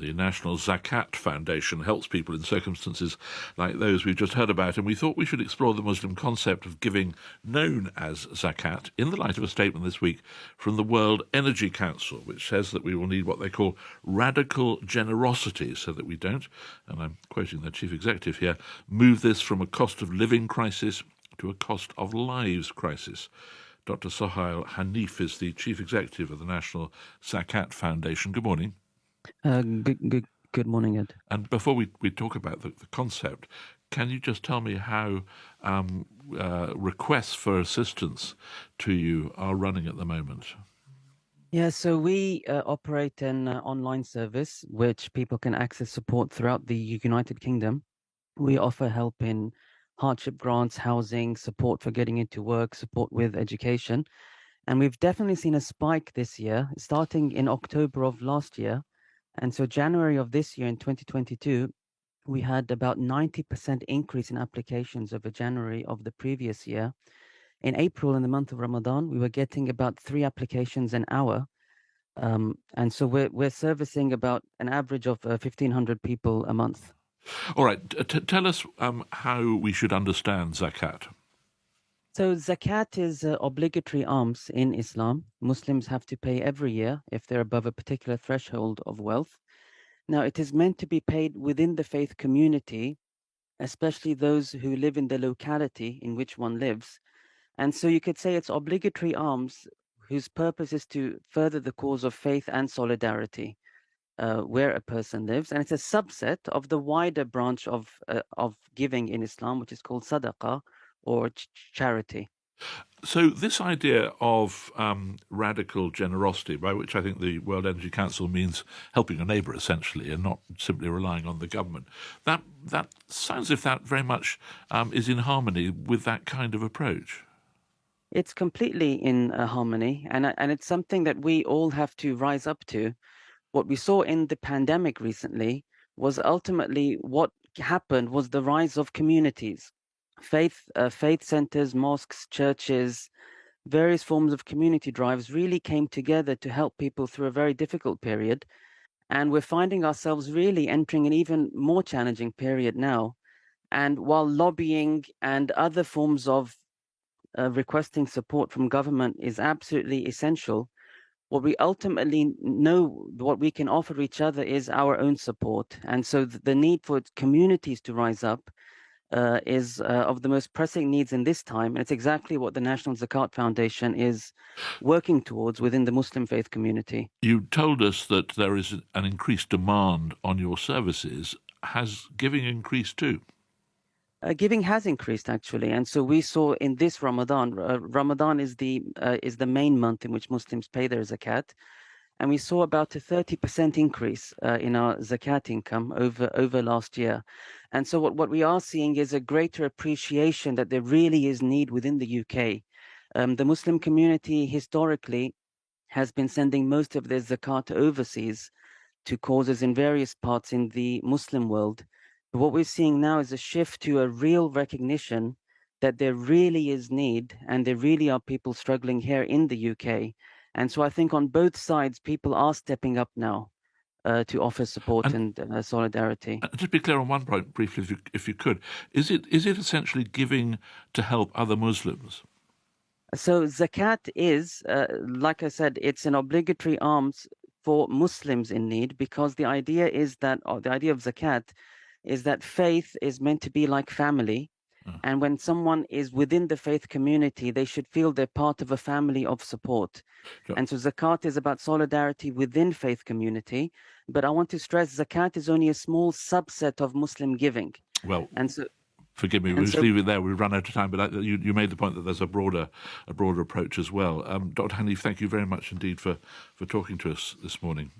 The National Zakat Foundation helps people in circumstances like those we've just heard about, and we thought we should explore the Muslim concept of giving, known as zakat, in the light of a statement this week from the World Energy Council, which says that we will need what they call radical generosity so that we don't, and I'm quoting their chief executive here, move this from a cost of living crisis to a cost of lives crisis. Dr. Sohail Hanif is the chief executive of the National Zakat Foundation. Good morning. Good morning, Ed. And before we talk about the concept, can you just tell me how requests for assistance to you are running at the moment? Yeah, so we operate an online service which people can access support throughout the United Kingdom. We offer help in hardship grants, housing, support for getting into work, support with education. And we've definitely seen a spike this year, starting in October of last year. And so January of this year in 2022, we had about 90% increase in applications over January of the previous year. In April, in the month of Ramadan, we were getting about 3 applications an hour. And so we're servicing about an average of 1,500 people a month. All right, tell us how we should understand zakat. So zakat is obligatory alms in Islam. Muslims have to pay every year if they're above a particular threshold of wealth. Now, it is meant to be paid within the faith community, especially those who live in the locality in which one lives. And so you could say it's obligatory alms whose purpose is to further the cause of faith and solidarity where a person lives. And it's a subset of the wider branch of giving in Islam, which is called sadaqah or charity. So this idea of radical generosity, by which I think the World Energy Council means helping a neighbour essentially and not simply relying on the government, that sounds as if that very much is in harmony with that kind of approach. It's completely in harmony, and it's something that we all have to rise up to. What we saw in the pandemic recently was ultimately what happened was the rise of communities. Faith centers, mosques, churches, various forms of community drives really came together to help people through a very difficult period. And we're finding ourselves really entering an even more challenging period now. And while lobbying and other forms of requesting support from government is absolutely essential, what we ultimately know, what we can offer each other is our own support. And so the need for communities to rise up is of the most pressing needs in this time. And it's exactly what the National Zakat Foundation is working towards within the Muslim faith community. You told us that there is an increased demand on your services. Has giving increased too? Giving has increased actually, and so we saw in this Ramadan. Ramadan is the main month in which Muslims pay their zakat, and we saw about a 30% increase in our zakat income over last year. And so what we are seeing is a greater appreciation that there really is need within the UK. The Muslim community historically has been sending most of their zakat overseas to causes in various parts in the Muslim world. But what we're seeing now is a shift to a real recognition that there really is need and there really are people struggling here in the UK. And so I think on both sides, people are stepping up now to offer support and solidarity. Just be clear on one point briefly, if you could. Is it essentially giving to help other Muslims? So zakat is, like I said, it's an obligatory alms for Muslims in need, because the idea is that, or the idea of zakat is that faith is meant to be like family. And when someone is within the faith community, they should feel they're part of a family of support. Sure. And so zakat is about solidarity within faith community. But I want to stress zakat is only a small subset of Muslim giving. Well, and so forgive me, we'll just leave it there. We've run out of time, but you made the point that there's a broader approach as well. Dr. Hanif, thank you very much indeed for talking to us this morning.